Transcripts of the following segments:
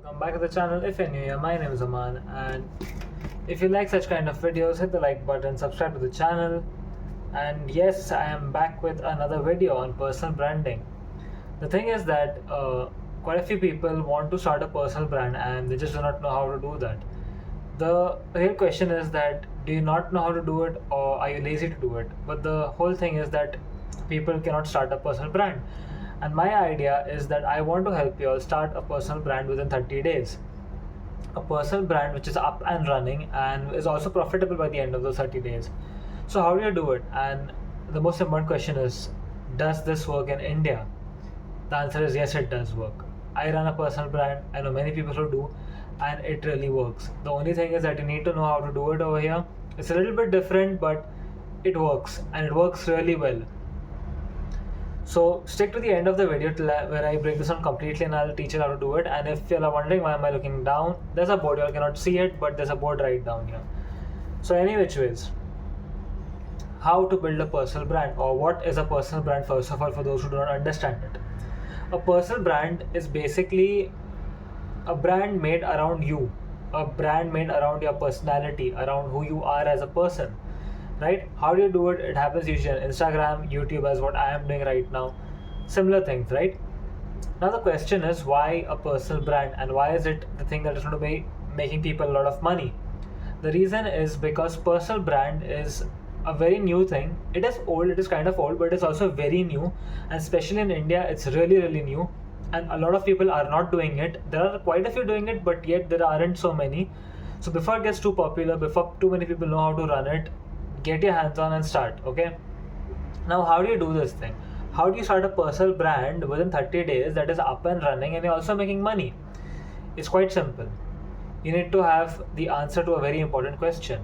Welcome back to the channel. If you're new here, my name is Aman, and if you like such kind of videos, hit the like button, subscribe to the channel. And yes, I am back with another video on personal branding. The thing is that quite a few people want to start a personal brand and they just do not know how to do that. The real question is that do you not know how to do it, or are you lazy to do it? But the whole thing is that people cannot start a personal brand. And my idea is that I want to help you all start a personal brand within 30 days. A personal brand which is up and running and is also profitable by the end of those 30 days. So, how do you do it? And the most important question is, does this work in India? The answer is yes, it does work. I run a personal brand, I know many people who do, and it really works. The only thing is that you need to know how to do it over here. It's a little bit different, but it works, and it works really well. So stick to the end of the video till where I break this down completely and I'll teach you how to do it. And if you're wondering why am I looking down, there's a board. You all cannot see it, but there's a board right down here. So any which ways, how to build a personal brand, or what is a personal brand first of all, for those who do not understand it. A personal brand is basically a brand made around you, a brand made around your personality, around who you are as a person. Right? How do you do it? It happens usually on Instagram, YouTube, as what I am doing right now. Similar things, right? Now the question is, why a personal brand, and why is it the thing that is going to be making people a lot of money? The reason is because personal brand is a very new thing. It is old, it is kind of old, but it's also very new, and especially in India, it's really new. And a lot of people are not doing it. There are quite a few doing it, but yet there aren't so many. So before it gets too popular, before too many people know how to run it, get your hands on and start. Okay, now how do you do this thing? How do you start a personal brand within 30 days that is up and running and you're also making money? It's quite simple. You need to have the answer to a very important question,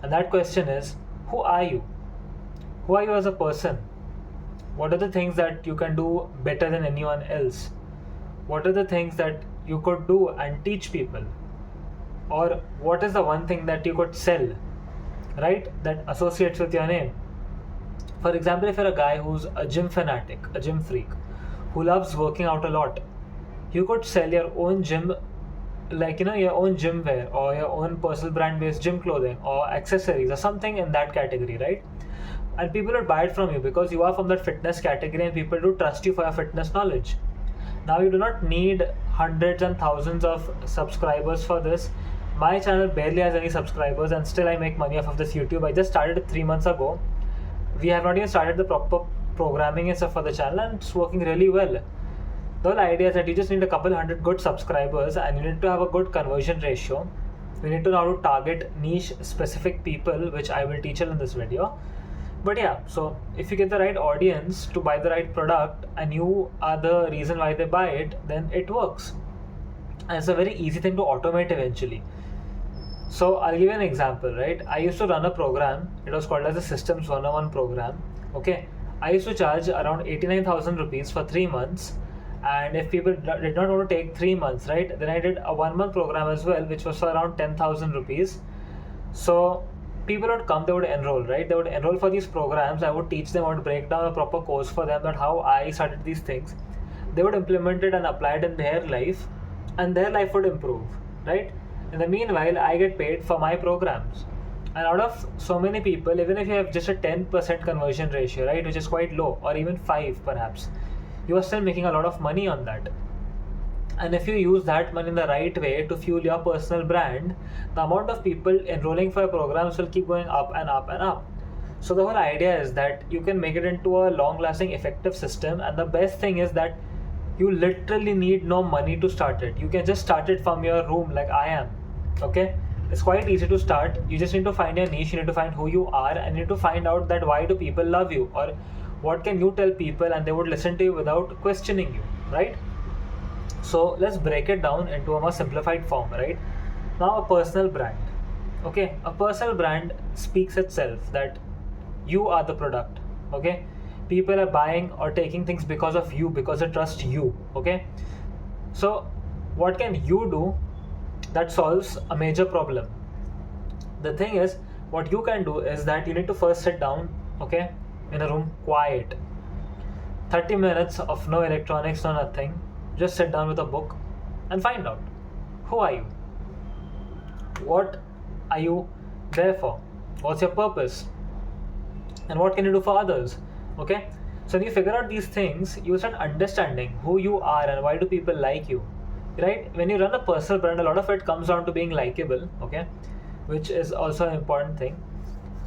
and that question is, who are you? Who are you as a person? What are the things that you can do better than anyone else? What are the things that you could do and teach people? Or what is the one thing that you could sell, right, that associates with your name? For example, if you're a guy who's a gym fanatic, a gym freak, who loves working out a lot, you could sell your own gym, like your own gym wear, or your own personal brand based gym clothing or accessories or something in that category, right? And people would buy it from you because you are from that fitness category and people do trust you for your fitness knowledge. Now you do not need hundreds and thousands of subscribers for this. My channel barely has any subscribers and still I make money off of this YouTube. I just started it 3 months ago. We have not even started the proper programming and stuff for the channel, and it's working really well. The whole idea is that you just need a couple hundred good subscribers and you need to have a good conversion ratio. You need to know how to target niche specific people, which I will teach you in this video. But yeah, so if you get the right audience to buy the right product and you are the reason why they buy it, then it works. And it's a very easy thing to automate eventually. So I'll give you an example, right? I used to run a program. It was called as the Systems 101 program. Okay, I used to charge around 89,000 rupees for 3 months. And if people did not want to take 3 months, right, then I did a 1 month program as well, which was for around 10,000 rupees. So people would come, they would enroll, right? They would enroll for these programs. I would teach them, I would break down a proper course for them, that how I started these things. They would implement it and apply it in their life, and their life would improve, right? In the meanwhile, I get paid for my programs. And out of so many people, even if you have just a 10% conversion ratio, right, which is quite low, or even 5 perhaps, you are still making a lot of money on that. And if you use that money in the right way to fuel your personal brand, the amount of people enrolling for your programs will keep going up and up and up. So the whole idea is that you can make it into a long-lasting, effective system. And the best thing is that you literally need no money to start it. You can just start it from your room like I am. Okay, it's quite easy to start. You just need to find your niche, you need to find who you are, and you need to find out that why do people love you, or what can you tell people and they would listen to you without questioning you, right? So let's break it down into a more simplified form, right? Now, a personal brand. Okay, a personal brand speaks itself that you are the product. Okay, people are buying or taking things because of you, because they trust you. Okay, so what can you do that solves a major problem? The thing is, what you can do is that you need to first sit down, okay, in a room, quiet, 30 minutes of no electronics, no nothing. Just sit down with a book and find out Who are you? What are you there for? What's your purpose? And what can you do for others? Okay, so when you figure out these things, you start understanding who you are and why do people like you, right? When you run a personal brand, a lot of it comes down to being likable, okay, which is also an important thing.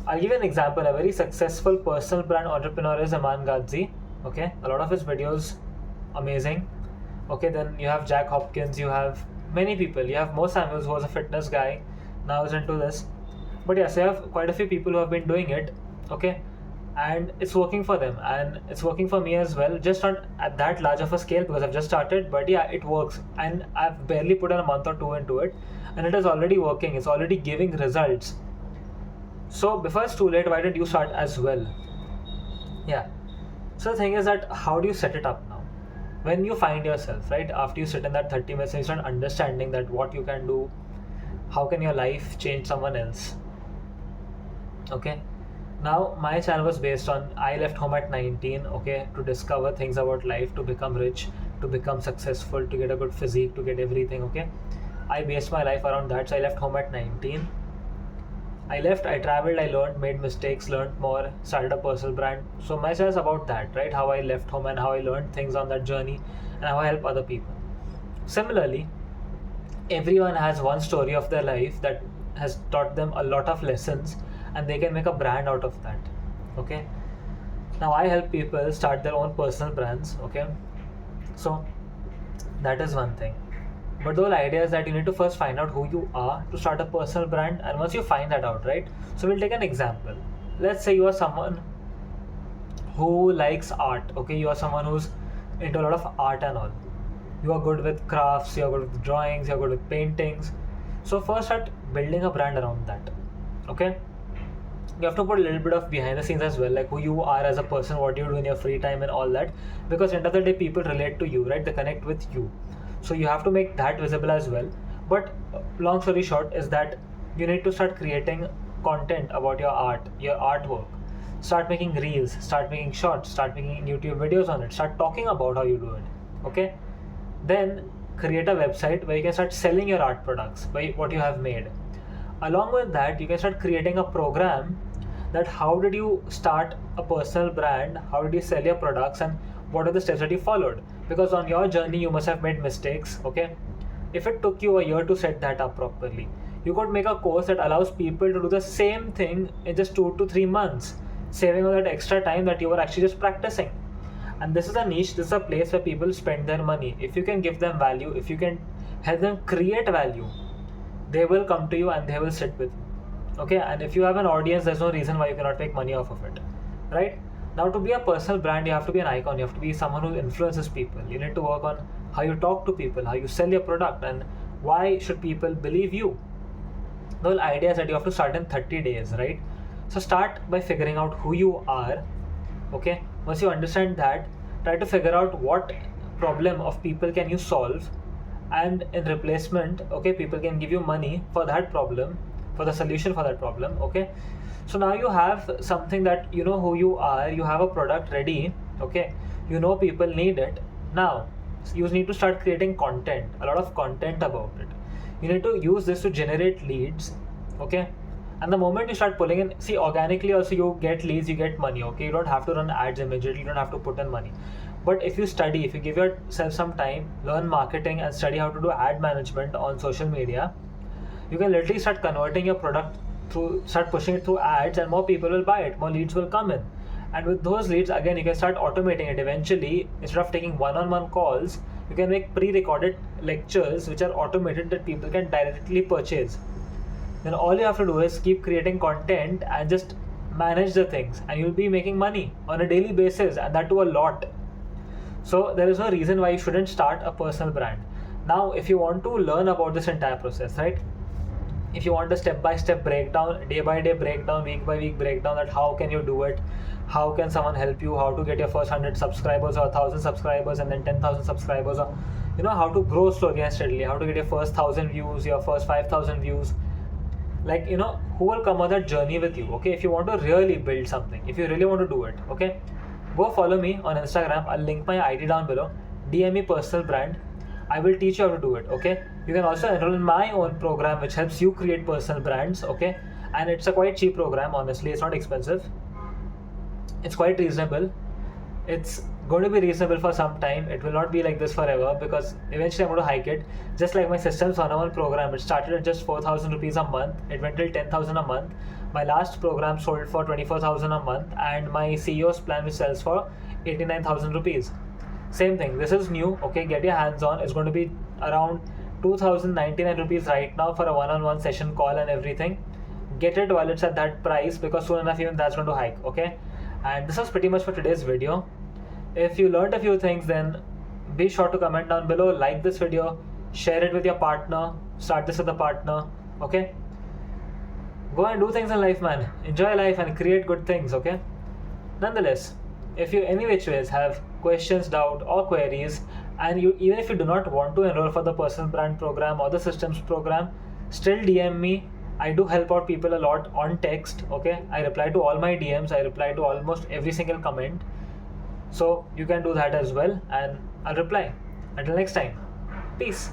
I'll give you an example. A very successful personal brand entrepreneur is Aman Ghazi. Okay, a lot of his videos amazing. Okay, then you have Jack Hopkins, you have many people. You have Mo Samuels, who was a fitness guy, now is into this. But yes, you have quite a few people who have been doing it. Okay, and it's working for them, and it's working for me as well. Just not at that large of a scale because I've just started, but yeah, it works, and I've barely put in a month or two into it, and it is already working. It's already giving results. So before it's too late, why don't you start as well? Yeah. So the thing is that how do you set it up now? When you find yourself, right, after you sit in that 30 minutes and you start understanding that what you can do, how can your life change someone else? Okay. Now my channel was based on I left home at 19, okay, to discover things about life, to become rich, to become successful, to get a good physique, to get everything, okay. I based my life around that, so I left home at 19. I left, I traveled, I learned, made mistakes, learned more, started a personal brand. So my channel is about that, right? How I left home and how I learned things on that journey and how I help other people. Similarly, everyone has one story of their life that has taught them a lot of lessons and they can make a brand out of that. Okay. Now I help people start their own personal brands. Okay. So that is one thing. But the whole idea is that you need to first find out who you are to start a personal brand, and once you find that out, right? So we'll take an example. Let's say you are someone who likes art, okay? You are someone who's into a lot of art and all. You are good with crafts, you are good with drawings, you are good with paintings. So first start building a brand around that, okay? You have to put a little bit of behind the scenes as well, like who you are as a person, what you do in your free time and all that, because end of the day people relate to you, right? They connect with you. So you have to make that visible as well. But long story short is that you need to start creating content about your art, your artwork. Start making reels, start making shorts, start making YouTube videos on it, start talking about how you do it. Okay? Then create a website where you can start selling your art products, by what you have made. Along with that, you can start creating a program that how did you start a personal brand, how did you sell your products, and what are the steps that you followed. Because on your journey you must have made mistakes, okay? If it took you a year to set that up properly, you could make a course that allows people to do the same thing in just 2 to 3 months, saving all that extra time that you were actually just practicing. And this is a niche, this is a place where people spend their money. If you can give them value, if you can help them create value, they will come to you and they will sit with you, okay? And if you have an audience, there's no reason why you cannot make money off of it, right? Now, to be a personal brand, you have to be an icon. You have to be someone who influences people. You need to work on how you talk to people, how you sell your product, and why should people believe you. The whole idea is that you have to start in 30 days, right? So start by figuring out who you are, okay? Once you understand that, try to figure out what problem of people can you solve, and in replacement, okay, people can give you money for that problem, for the solution for that problem, okay? So now you have something that you know who you are, you have a product ready, okay? You know people need it. Now you need to start creating content, a lot of content about it. You need to use this to generate leads, okay? And the moment you start pulling in, see, organically also you get leads, you get money, okay? You don't have to run ads immediately, you don't have to put in money. But if you study, if you give yourself some time, learn marketing and study how to do ad management on social media, you can literally start converting your product through, start pushing it through ads, and more people will buy it, more leads will come in. And with those leads, again, you can start automating it. Eventually, instead of taking one-on-one calls, you can make pre-recorded lectures which are automated that people can directly purchase. Then all you have to do is keep creating content and just manage the things, and you'll be making money on a daily basis, and that too a lot. So there is no reason why you shouldn't start a personal brand. Now, if you want to learn about this entire process, right? If you want a step-by-step breakdown, day-by-day breakdown, week-by-week breakdown, that how can you do it, how can someone help you, how to get your first 100 subscribers or 1,000 subscribers and then 10,000 subscribers, or you know, how to grow slowly and steadily, how to get your first 1,000 views, your first 5,000 views, like, you know, who will come on that journey with you, okay? If you want to really build something, if you really want to do it, okay, go follow me on Instagram. I'll link my ID down below. DM me personal brand. I will teach you how to do it. Okay, you can also enroll in my own program which helps you create personal brands. Okay, and it's a quite cheap program, honestly. It's not expensive, it's quite reasonable. It's going to be reasonable for some time. It will not be like this forever, because eventually I'm going to hike it. Just like my Systems 101 program, it started at just 4,000 rupees a month. It went till 10,000 a month. My last program sold for 24,000 a month, and my CEO's plan, which sells for 89,000 rupees. Same thing. This is new. Okay, get your hands on. It's going to be around 2,099 rupees right now for a one-on-one session call and everything. Get it while it's at that price, because soon enough even that's going to hike. Okay, and this was pretty much for today's video. If you learned a few things, then be sure to comment down below, like this video, share it with your partner, start this with a partner. Okay, go and do things in life, man. Enjoy life and create good things. Okay, nonetheless, if you any which ways have questions, doubt or queries, and you even if you do not want to enroll for the personal brand program or the systems program, still DM me. I do help out people a lot on text. Okay, I reply to all my DMs, I reply to almost every single comment, so you can do that as well, and I'll reply. Until next time, peace.